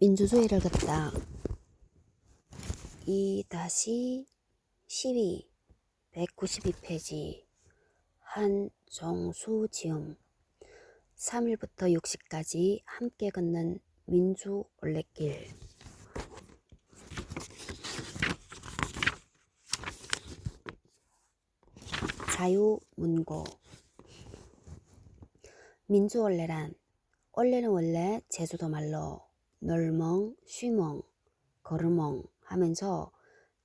민주주의를 긋다. 2-12 192페이지 한정수 지음 3일부터 60까지 함께 걷는 민주 올레길. 자유문고. 민주올레란 올레는 원래 제주도 말로 놀멍, 쉬멍, 걸으멍 하면서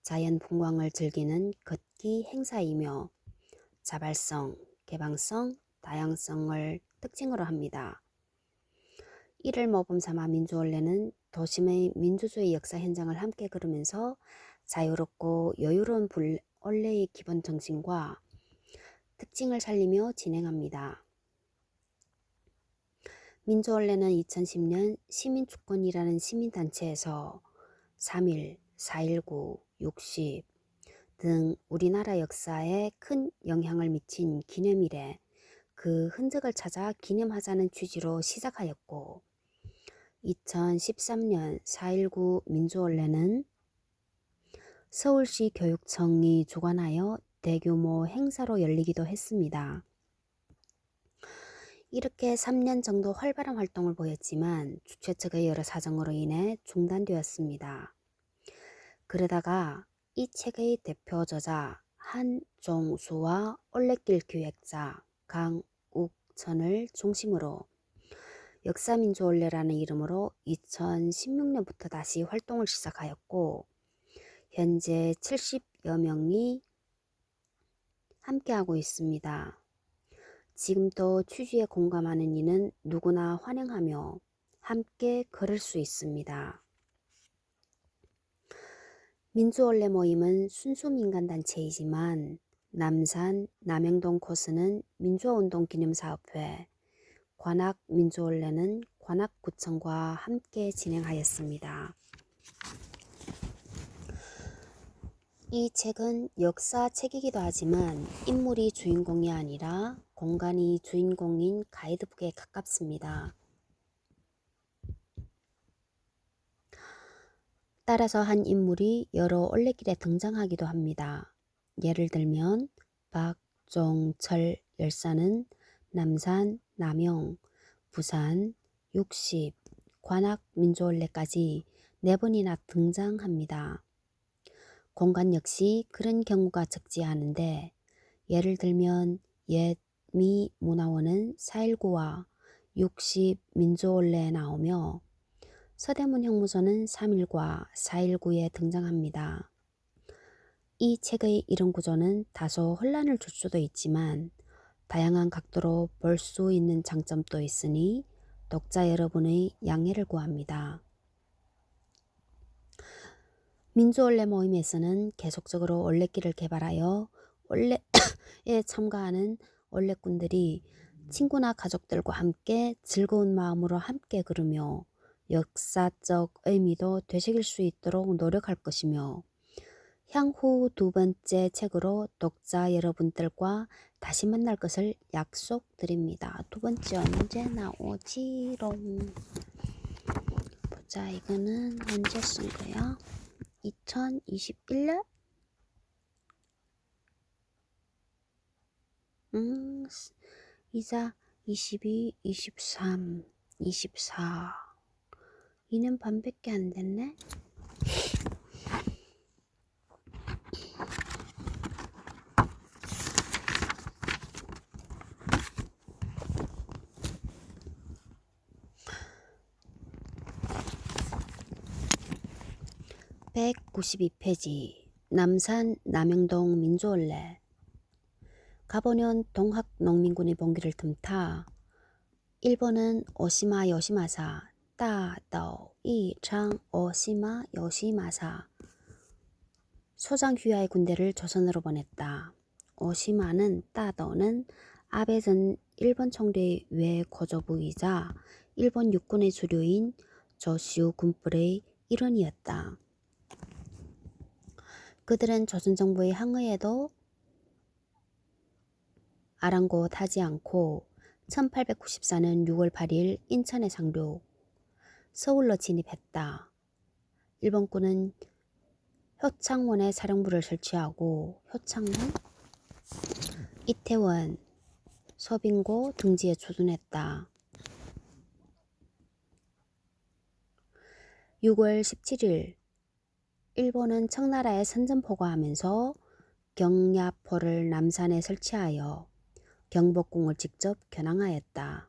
자연 풍광을 즐기는 걷기 행사이며 자발성, 개방성, 다양성을 특징으로 합니다. 이를 모범 삼아 민주올레는 도심의 민주주의 역사 현장을 함께 걸으면서 자유롭고 여유로운 올레의 기본 정신과 특징을 살리며 진행합니다. 민주올레는 2010년 시민주권이라는 시민단체에서 3.1, 4.19, 60 등 우리나라 역사에 큰 영향을 미친 기념일에 그 흔적을 찾아 기념하자는 취지로 시작하였고 2013년 4.19 민주올레는 서울시 교육청이 주관하여 대규모 행사로 열리기도 했습니다. 이렇게 3년 정도 활발한 활동을 보였지만 주최 측의 여러 사정으로 인해 중단되었습니다. 그러다가 이 책의 대표 저자 한종수와 올레길 기획자 강욱천을 중심으로 역사민주올레라는 이름으로 2016년부터 다시 활동을 시작하였고 현재 70여 명이 함께하고 있습니다. 지금도 취지에 공감하는 이는 누구나 환영하며 함께 걸을 수 있습니다. 민주올레 모임은 순수 민간단체이지만 남산, 남영동 코스는 민주화운동 기념사업회, 관악민주올레는 관악구청과 함께 진행하였습니다. 이 책은 역사책이기도 하지만 인물이 주인공이 아니라 공간이 주인공인 가이드북에 가깝습니다. 따라서 한 인물이 여러 올레길에 등장하기도 합니다. 예를 들면 박종철 열사는 남산, 남영, 부산, 60, 관악민주올레까지 4번이나 등장합니다. 공간 역시 그런 경우가 적지 않은데 예를 들면 옛 미 문화원은 4.19와 60 민주올레에 나오며 서대문 형무소는 3.1과 4.19에 등장합니다. 이 책의 이름 구조는 다소 혼란을 줄 수도 있지만 다양한 각도로 볼 수 있는 장점도 있으니 독자 여러분의 양해를 구합니다. 민주올레 모임에서는 계속적으로 올레길을 개발하여 올레에 참가하는 올레꾼들이 친구나 가족들과 함께 즐거운 마음으로 함께 걸으며 역사적 의미도 되새길 수 있도록 노력할 것이며 향후 2번째 책으로 독자 여러분들과 다시 만날 것을 약속드립니다. 2번째 언제 나오지롱? 보자, 이거는 언제 쓴 거야? 2021년? 이자 22, 23, 24 2년 반밖에 안 됐네. (192페이지) 남산 남영동 민주올레. 가보년 동학농민군의 봉기를 틈타 일본은 오시마 요시마사 따더 이창 오시마 요시마사 소장 휘하의 군대를 조선으로 보냈다. 오시마는 따더는 아베 전 일본 총리의 외고조부이자 일본 육군의 주류인 조시우 군뿔의 일원이었다. 그들은 조선 정부의 항의에도 아랑곳하지 않고 1894년 6월 8일 인천에 상륙, 서울로 진입했다. 일본군은 효창원에 사령부를 설치하고 효창원, 이태원, 서빙고 등지에 주둔했다. 6월 17일 일본은 청나라에 선전포고하면서 경야포를 남산에 설치하여 경복궁을 직접 겨냥하였다.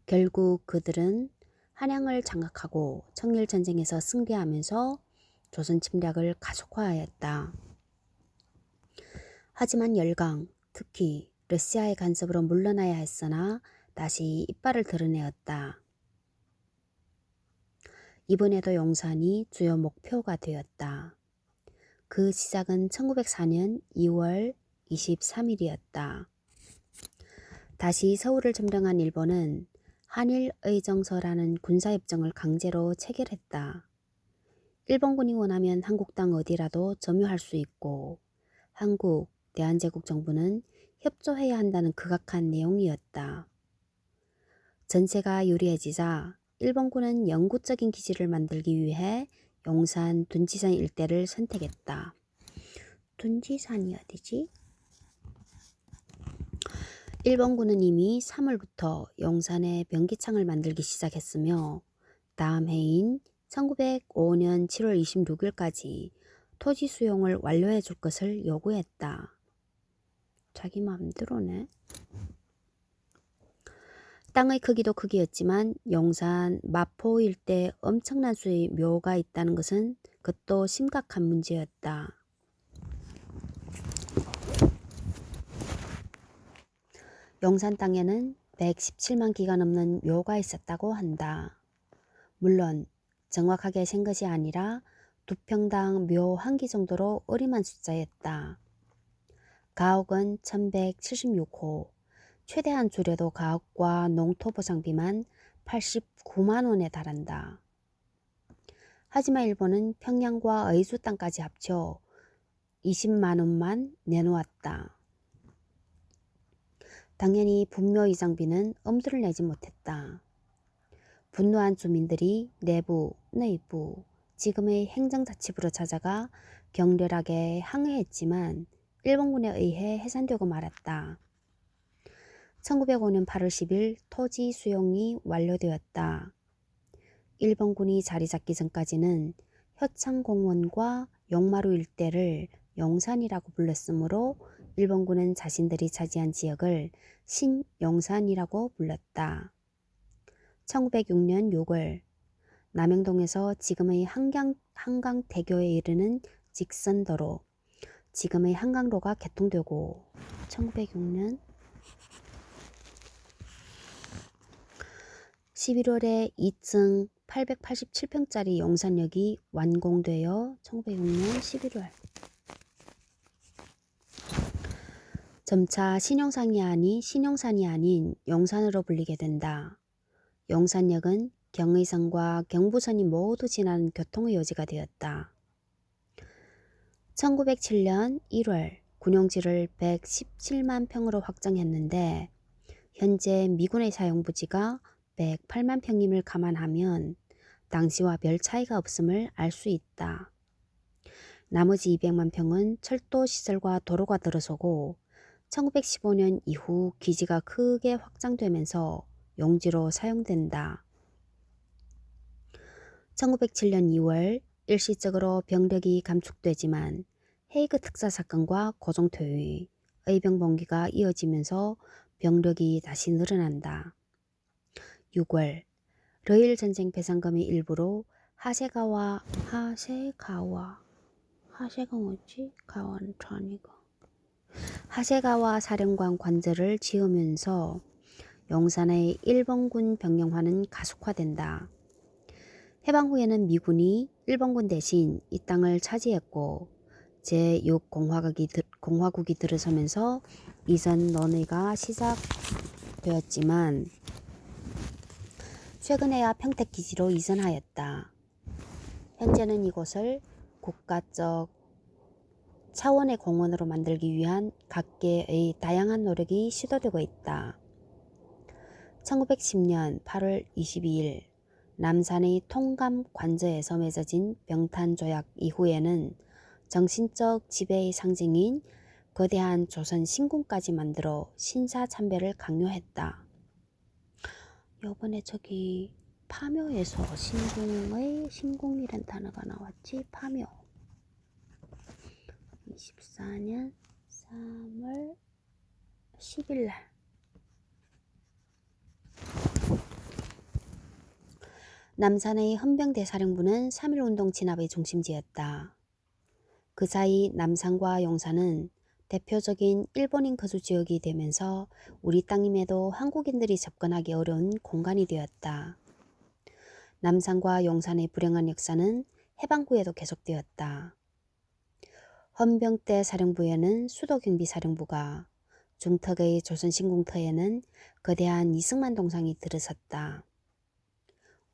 결국 그들은 한양을 장악하고 청일전쟁에서 승리하면서 조선 침략을 가속화하였다. 하지만 열강, 특히 러시아의 간섭으로 물러나야 했으나 다시 이빨을 드러내었다. 이번에도 용산이 주요 목표가 되었다. 그 시작은 1904년 2월 23일이었다. 다시 서울을 점령한 일본은 한일의정서라는 군사협정을 강제로 체결했다. 일본군이 원하면 한국 땅 어디라도 점유할 수 있고 한국, 대한제국 정부는 협조해야 한다는 극악한 내용이었다. 전세가 유리해지자 일본군은 영구적인 기지를 만들기 위해 용산, 둔지산 일대를 선택했다. 둔지산이 어디지? 일본군은 이미 3월부터 용산에 변기창을 만들기 시작했으며 다음 해인 1905년 7월 26일까지 토지 수용을 완료해 줄 것을 요구했다. 자기 마음대로네. 땅의 크기도 크기였지만 용산, 마포 일대에 엄청난 수의 묘가 있다는 것은 그것도 심각한 문제였다. 용산 땅에는 117만 기가 넘는 묘가 있었다고 한다. 물론 정확하게 센 것이 아니라 2평당 묘 1기 정도로 어림한 숫자였다. 가옥은 1176호, 최대한 줄여도 가옥과 농토보상비만 89만 원에 달한다. 하지만 일본은 평양과 의주 땅까지 합쳐 20만 원만 내놓았다. 당연히 분묘 이장비는 엄두를 내지 못했다. 분노한 주민들이 내부, 내부, 지금의 행정자치부로 찾아가 격렬하게 항의했지만 일본군에 의해 해산되고 말았다. 1905년 8월 10일 토지 수용이 완료되었다. 일본군이 자리 잡기 전까지는 효창공원과 용마루 일대를 용산이라고 불렀으므로 일본군은 자신들이 차지한 지역을 신용산이라고 불렀다. 1906년 6월 남영동에서 지금의 한강대교에 이르는 직선도로, 지금의 한강로가 개통되고 1906년 11월에 2층 887평짜리 용산역이 완공되어 1906년 11월 점차 신용산이 아닌 용산으로 불리게 된다. 용산역은 경의선과 경부선이 모두 지나는 교통의 요지가 되었다. 1907년 1월 군용지를 117만 평으로 확장했는데 현재 미군의 사용부지가 108만 평임을 감안하면 당시와 별 차이가 없음을 알 수 있다. 나머지 200만 평은 철도 시설과 도로가 들어서고 1915년 이후 기지가 크게 확장되면서 용지로 사용된다. 1907년 2월 일시적으로 병력이 감축되지만 헤이그 특사 사건과 고종퇴위, 의병봉기가 이어지면서 병력이 다시 늘어난다. 6월 러일 전쟁 배상금의 일부로 하세가와 사령관 관저를 지으면서 용산의 일본군 병영화는 가속화된다. 해방 후에는 미군이 일본군 대신 이 땅을 차지했고 제6공화국이 들어서면서 이전 논의가 시작되었지만 최근에야 평택기지로 이전하였다. 현재는 이곳을 국가적 차원의 공원으로 만들기 위한 각계의 다양한 노력이 시도되고 있다. 1910년 8월 22일 남산의 통감 관저에서 맺어진 병탄 조약 이후에는 정신적 지배의 상징인 거대한 조선 신궁까지 만들어 신사참배를 강요했다. 요번에 저기 파묘에서 신궁이란 단어가 나왔지. 파묘. 24년 3월 10일 날. 남산의 헌병대사령부는 3.1운동 진압의 중심지였다. 그 사이 남산과 용산은 대표적인 일본인 거주 지역이 되면서 우리 땅임에도 한국인들이 접근하기 어려운 공간이 되었다. 남산과 용산의 불행한 역사는 해방 후에도 계속되었다. 헌병대 사령부에는 수도경비사령부가, 중턱의 조선신궁터에는 거대한 이승만 동상이 들어섰다.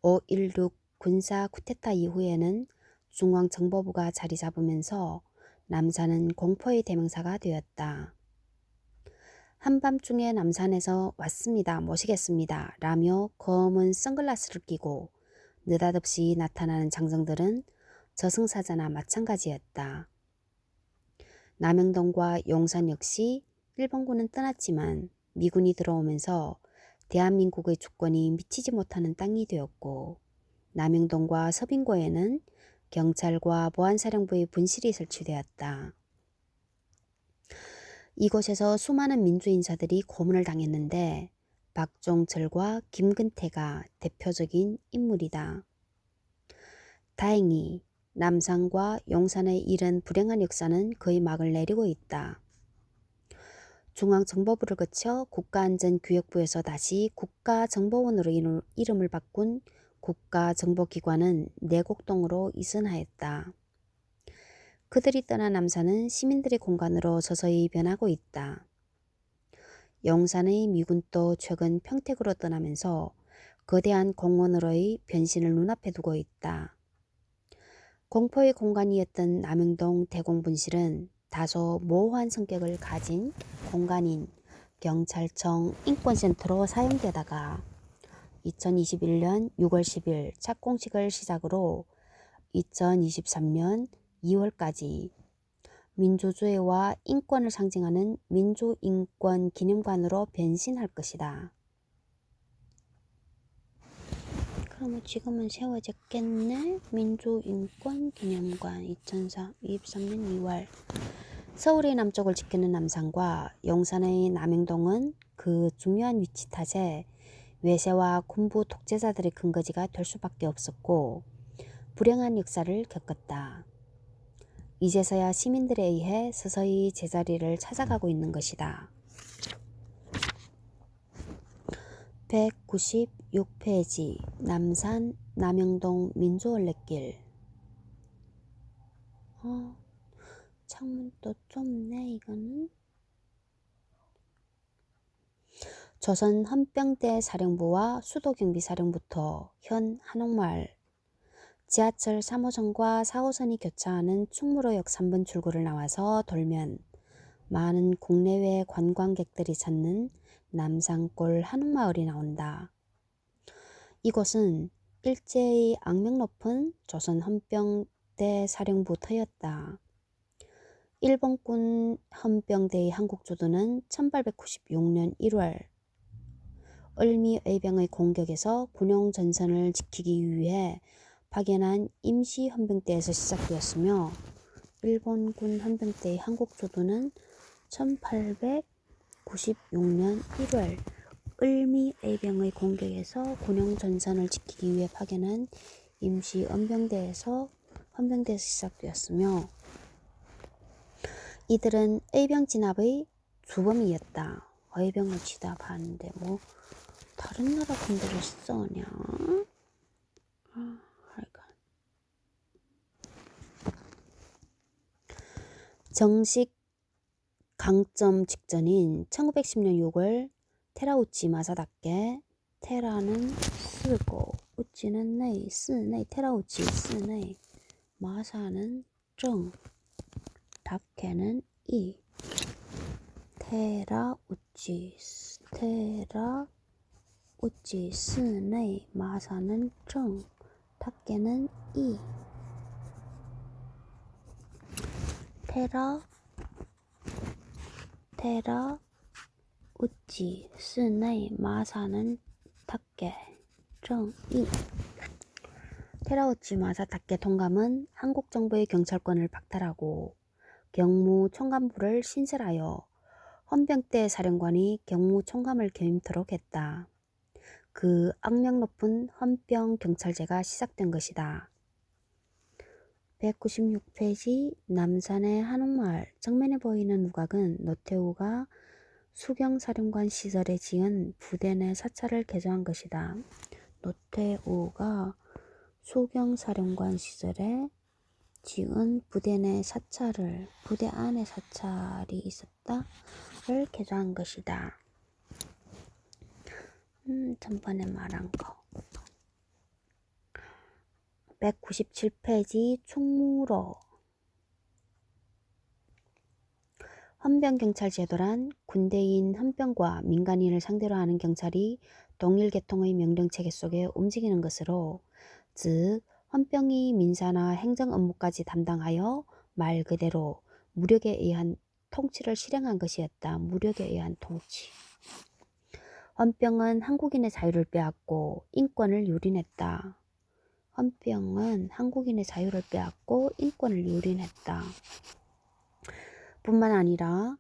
5.16 군사 쿠데타 이후에는 중앙정보부가 자리 잡으면서 남산은 공포의 대명사가 되었다. 한밤중에 남산에서 왔습니다, 모시겠습니다 라며 검은 선글라스를 끼고 느닷없이 나타나는 장정들은 저승사자나 마찬가지였다. 남영동과 용산 역시 일본군은 떠났지만 미군이 들어오면서 대한민국의 주권이 미치지 못하는 땅이 되었고, 남영동과 서빙고에는 경찰과 보안사령부의 분실이 설치되었다. 이곳에서 수많은 민주인사들이 고문을 당했는데 박종철과 김근태가 대표적인 인물이다. 다행히 남산과 용산의 이런 불행한 역사는 거의 막을 내리고 있다. 중앙정보부를 거쳐 국가안전교육부에서 다시 국가정보원으로 이름을 바꾼 국가정보기관은 내곡동으로 이전하였다. 그들이 떠난 남산은 시민들의 공간으로 서서히 변하고 있다. 용산의 미군도 최근 평택으로 떠나면서 거대한 공원으로의 변신을 눈앞에 두고 있다. 공포의 공간이었던 남영동 대공분실은 다소 모호한 성격을 가진 공간인 경찰청 인권센터로 사용되다가 2021년 6월 10일 착공식을 시작으로 2023년 2월까지 민주주의와 인권을 상징하는 민주인권기념관으로 변신할 것이다. 그러면 지금은 세워졌겠네. 민주인권기념관 2023년 2월. 서울의 남쪽을 지키는 남산과 용산의 남영동은 그 중요한 위치 탓에 외세와 군부 독재자들의 근거지가 될 수밖에 없었고 불행한 역사를 겪었다. 이제서야 시민들에 의해 서서히 제자리를 찾아가고 있는 것이다. 196페이지 남산 남영동 민주올레길. 창문도 좁네 이거는. 조선 헌병대 사령부와 수도경비사령부터 현 한옥마을, 지하철 3호선과 4호선이 교차하는 충무로역 3번 출구를 나와서 돌면 많은 국내외 관광객들이 찾는 남산골 한옥마을이 나온다. 이곳은 일제의 악명 높은 조선 헌병대 사령부터였다. 일본군 헌병대의 한국주도는 1896년 1월 을미의병의 공격에서 군용전선을 지키기 위해 파견한 임시헌병대에서 시작되었으며 일본군 헌병대의 한국주도는 1896년 1월 을미의병의 공격에서 군용전선을 지키기 위해 파견한 임시헌병대에서 시작되었으며 이들은 의병 진압의 주범이었다. 의병을 진압하는데 뭐 다른 나라 군대를 써냐? 정식 강점 직전인 1910년 6월 테라우치 마사다케, 테라는 쓰고 우치는 네이, 쓰네, 테라우치 쓰네, 마사는 정, 다케는 이, 테라우치, 테라 우찌, 스네, 마사는 정, 탁게는 이. 테라, 우찌, 스네, 마사는 탁게, 정, 이. 테라우치 마사 탁게 통감은 한국 정부의 경찰권을 박탈하고 경무 총감부를 신설하여 헌병대 사령관이 경무 총감을 겸임토록 했다. 그 악명 높은 헌병 경찰제가 시작된 것이다. 196페이지 남산의 한옥마을 정면에 보이는 우각은 노태우가 수경사령관 시절에 지은 부대 내 사찰을 개조한 것이다. 노태우가 수경사령관 시절에 지은 부대 내 사찰을, 부대 안에 사찰이 있었다를 개조한 것이다. 전번에 말한 거. 197페이지 충무로. 헌병경찰 제도란 군대인 헌병과 민간인을 상대로 하는 경찰이 동일 계통의 명령체계 속에 움직이는 것으로, 즉 헌병이 민사나 행정 업무까지 담당하여 말 그대로 무력에 의한 통치를 실행한 것이었다. 무력에 의한 통치. 헌병은 한국인의 자유를 빼앗고 인권을 유린했다. 헌병은 한국인의 자유를 빼앗고 인권을 유린했다. 뿐만 아니라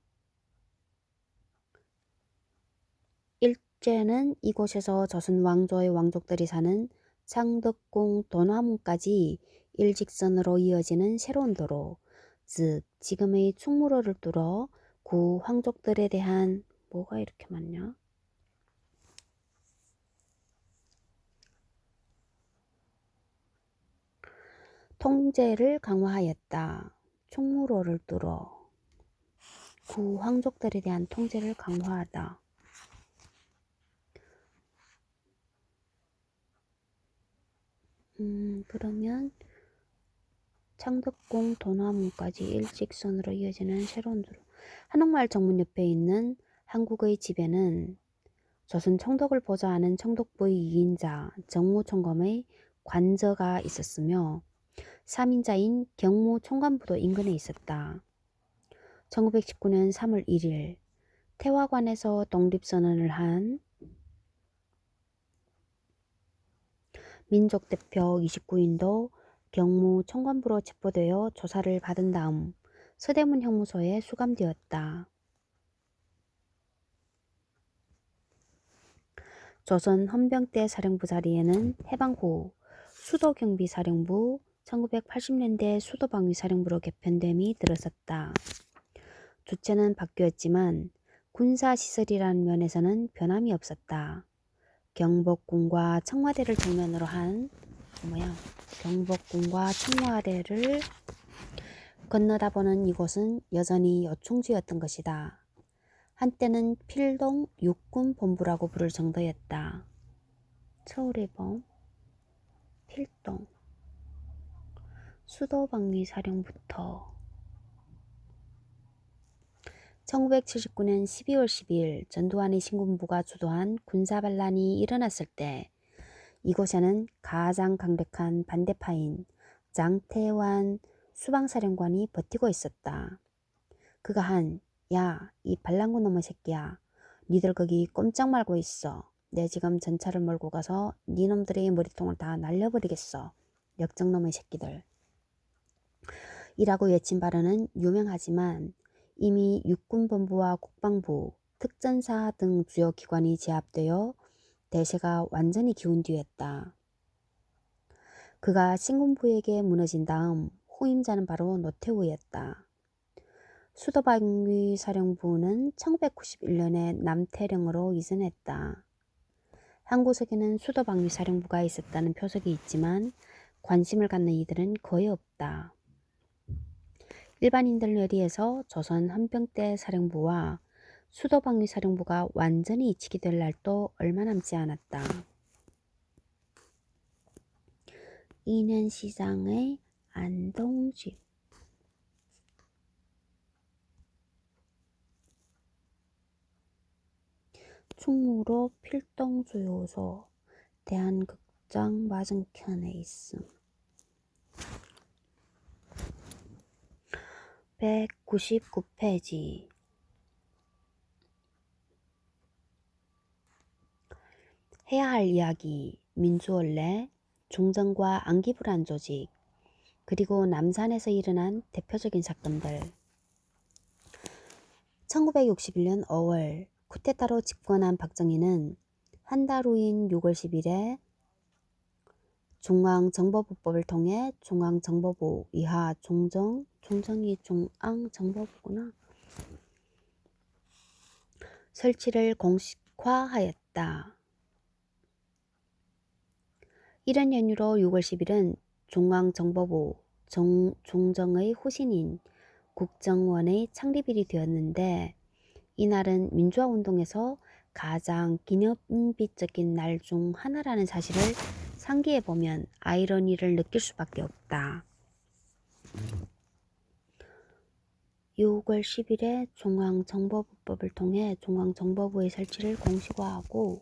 일제는 이곳에서 조선 왕조의 왕족들이 사는 창덕궁 도남까지 일직선으로 이어지는 새로운 도로, 즉 지금의 충무로를 뚫어 구 황족들에 대한 뭐가 이렇게 많냐? 통제를 강화하였다. 충무로를 뚫어 구 황족들에 대한 통제를 강화하다. 그러면 창덕궁 도남까지 일직선으로 이어지는 새로운 도로. 한옥마을 정문 옆에 있는 한국의 집에는 조선 청독을 보좌하는 청독부의 2인자 정무총검의 관저가 있었으며 3인자인 경무총관부도 인근에 있었다. 1919년 3월 1일 태화관에서 독립선언을 한 민족대표 29인도 경무총관부로 체포되어 조사를 받은 다음 서대문 형무소에 수감되었다. 조선 헌병대 사령부 자리에는 해방 후 수도경비사령부, 1980년대 수도방위사령부로 개편됨이 들어섰다. 주체는 바뀌었지만 군사시설이라는 면에서는 변함이 없었다. 경복궁과 청와대를 정면으로 한 경복궁과 청와대를 건너다 보는 이곳은 여전히 요충지였던 것이다. 한때는 필동 육군본부라고 부를 정도였다. 서울의 범, 필동, 수도방위사령부터 1979년 12월 12일 전두환의 신군부가 주도한 군사반란이 일어났을 때 이곳에는 가장 강력한 반대파인 장태환 수방사령관이 버티고 있었다. 그가 야, 이 반란군 놈의 새끼야. 니들 거기 꼼짝 말고 있어. 내 지금 전차를 몰고 가서 니놈들의 머리통을 다 날려버리겠어. 역적놈의 새끼들. 이라고 외친 발언은 유명하지만 이미 육군본부와 국방부, 특전사 등 주요 기관이 제압되어 대세가 완전히 기운 뒤였다. 그가 신군부에게 무너진 다음 후임자는 바로 노태우였다. 수도방위사령부는 1991년에 남태령으로 이전했다. 한 구석에는 수도방위사령부가 있었다는 표석이 있지만 관심을 갖는 이들은 거의 없다. 일반인들 뇌리에서 조선 헌병대 사령부와 수도방위사령부가 완전히 이치게 될 날도 얼마 남지 않았다. 인현시장의 안동집. 충무로 필동주요소 대한극장 맞은편에 있음. 199페이지. 해야 할 이야기, 민주원래, 종정과 안기부란 조직, 그리고 남산에서 일어난 대표적인 사건들. 1961년 5월 쿠데타로 집권한 박정희는 한 달 후인 6월 10일에 중앙정보부법을 통해 중앙정보부 이하 종정이 중앙정보부구나. 설치를 공식화하였다. 이런 연유로 6월 10일은 중앙정보부 종정의 후신인 국정원의 창립일이 되었는데 이날은 민주화운동에서 가장 기념비적인 날 중 하나라는 사실을 상기해보면 아이러니를 느낄 수밖에 없다. 6월 10일에 중앙정보부법을 통해 중앙정보부의 설치를 공식화하고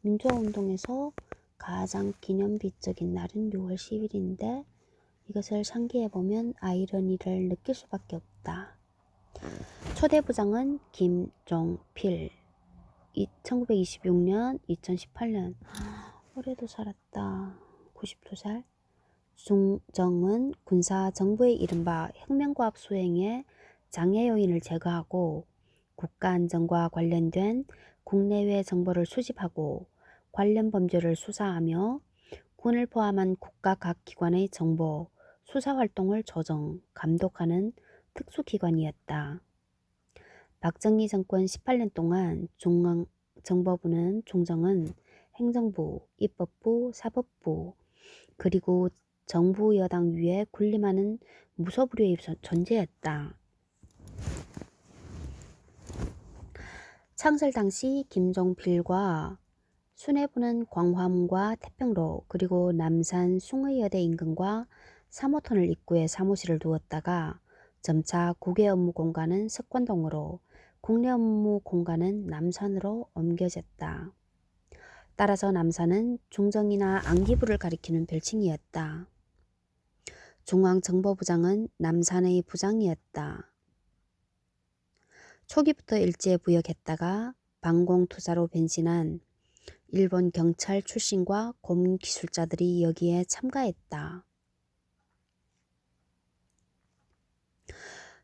민주화운동에서 가장 기념비적인 날은 6월 10일인데 이것을 상기해보면 아이러니를 느낄 수밖에 없다. 초대부장은 김종필. 1926년 2018년 올해도 살았다. 92살. 중정은 군사 정부의 이른바 혁명과업 수행에 장애 요인을 제거하고 국가안전과 관련된 국내외 정보를 수집하고 관련 범죄를 수사하며 군을 포함한 국가 각 기관의 정보, 수사활동을 조정, 감독하는 특수기관이었다. 박정희 정권 18년 동안 종정은 행정부, 입법부, 사법부, 그리고 정부 여당 위에 군림하는 무소불위의 존재였다. 창설 당시 김종필과 수뇌부는 광화문과 태평로 그리고 남산 숭의여대 인근과 3호터널 입구에 사무실을 두었다가 점차 국외 업무 공간은 석관동으로 국내 업무 공간은 남산으로 옮겨졌다. 따라서 남산은 중정이나 안기부를 가리키는 별칭이었다. 중앙정보부장은 남산의 부장이었다. 초기부터 일제에 부역했다가 방공투사로 변신한 일본 경찰 출신과 고문 기술자들이 여기에 참가했다.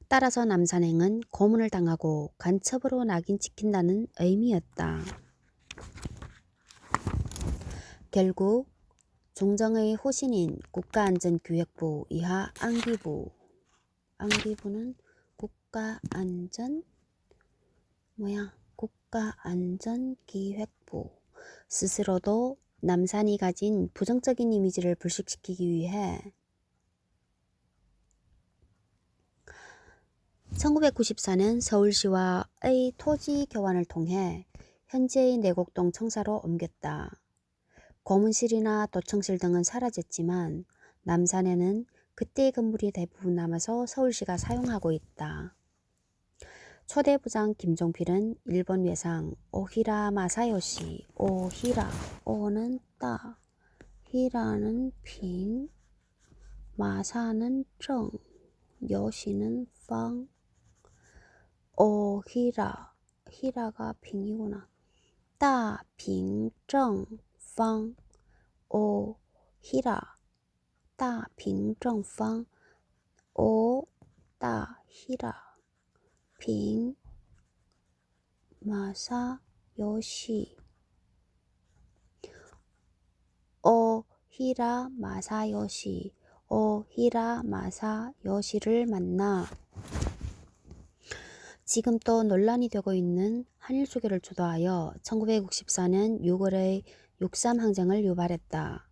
따라서 남산행은 고문을 당하고 간첩으로 낙인 찍힌다는 의미였다. 결국 중정의 후신인 국가안전기획부 이하 안기부는 국가안전기획부 스스로도 남산이 가진 부정적인 이미지를 불식시키기 위해 1994년 서울시와의 토지 교환을 통해 현재의 내곡동 청사로 옮겼다. 고문실이나 도청실 등은 사라졌지만 남산에는 그때의 건물이 대부분 남아서 서울시가 사용하고 있다. 초대부장 김종필은 일본 외상 오히라 마사요시, 오는 따, 히라는 빙, 마사는 정, 요시는 팡, 히라가 빙이구나. 따, 빙, 정, 팡, 따, 빙, 정, 팡, 따, 히라, 빙, 마사, 요시, 히라, 마사, 요시를 만나 지금 또 논란이 되고 있는 한일수교를 주도하여 1964년 6월의 6.3항쟁을 유발했다.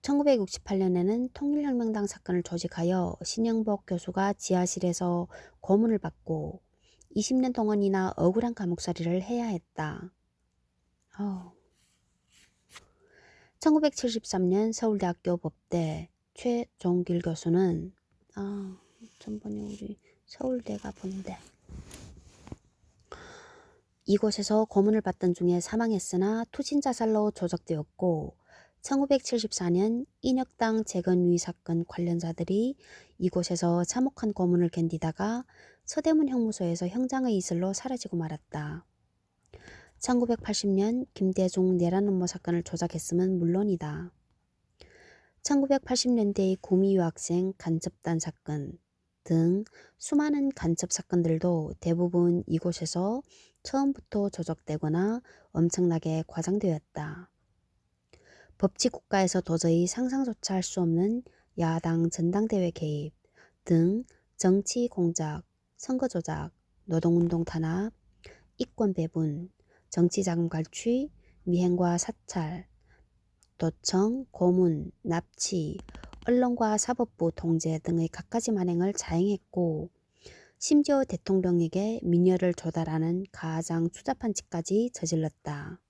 1968년에는 통일혁명당 사건을 조직하여 신영복 교수가 지하실에서 고문을 받고 20년 동안이나 억울한 감옥살이를 해야 했다. 1973년 서울대학교 법대 최종길 교수는 전번에 우리 서울대가 본대. 이곳에서 고문을 받던 중에 사망했으나 투신 자살로 조작되었고 1974년 인혁당 재건위 사건 관련자들이 이곳에서 참혹한 고문을 견디다가 서대문 형무소에서 형장의 이슬로 사라지고 말았다. 1980년 김대중 내란 음모 사건을 조작했음은 물론이다. 1980년대의 구미 유학생 간첩단 사건 등 수많은 간첩 사건들도 대부분 이곳에서 처음부터 조작되거나 엄청나게 과장되었다. 법치 국가에서 도저히 상상조차 할 수 없는 야당 전당대회 개입 등 정치 공작, 선거 조작, 노동운동 탄압, 이권 배분, 정치자금 갈취, 미행과 사찰, 도청, 고문, 납치, 언론과 사법부 통제 등의 갖가지 만행을 자행했고 심지어 대통령에게 미녀를 조달하는 가장 추잡한 짓까지 저질렀다.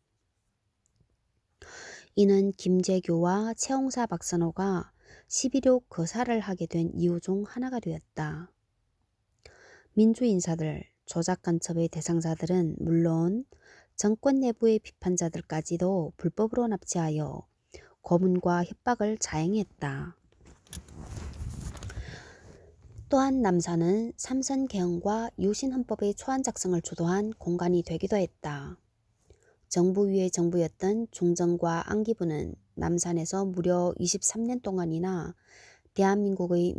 이는 김재규와 최홍사 박선호가 11.6 거사를 하게 된 이유 중 하나가 되었다. 민주인사들, 조작간첩의 대상자들은 물론 정권 내부의 비판자들까지도 불법으로 납치하여 고문과 협박을 자행했다. 또한 남산은 삼선 개헌과 유신헌법의 초안 작성을 주도한 공간이 되기도 했다. 정부 위의 정부였던 중정과 안기부는 남산에서 무려 23년 동안이나 대한민국의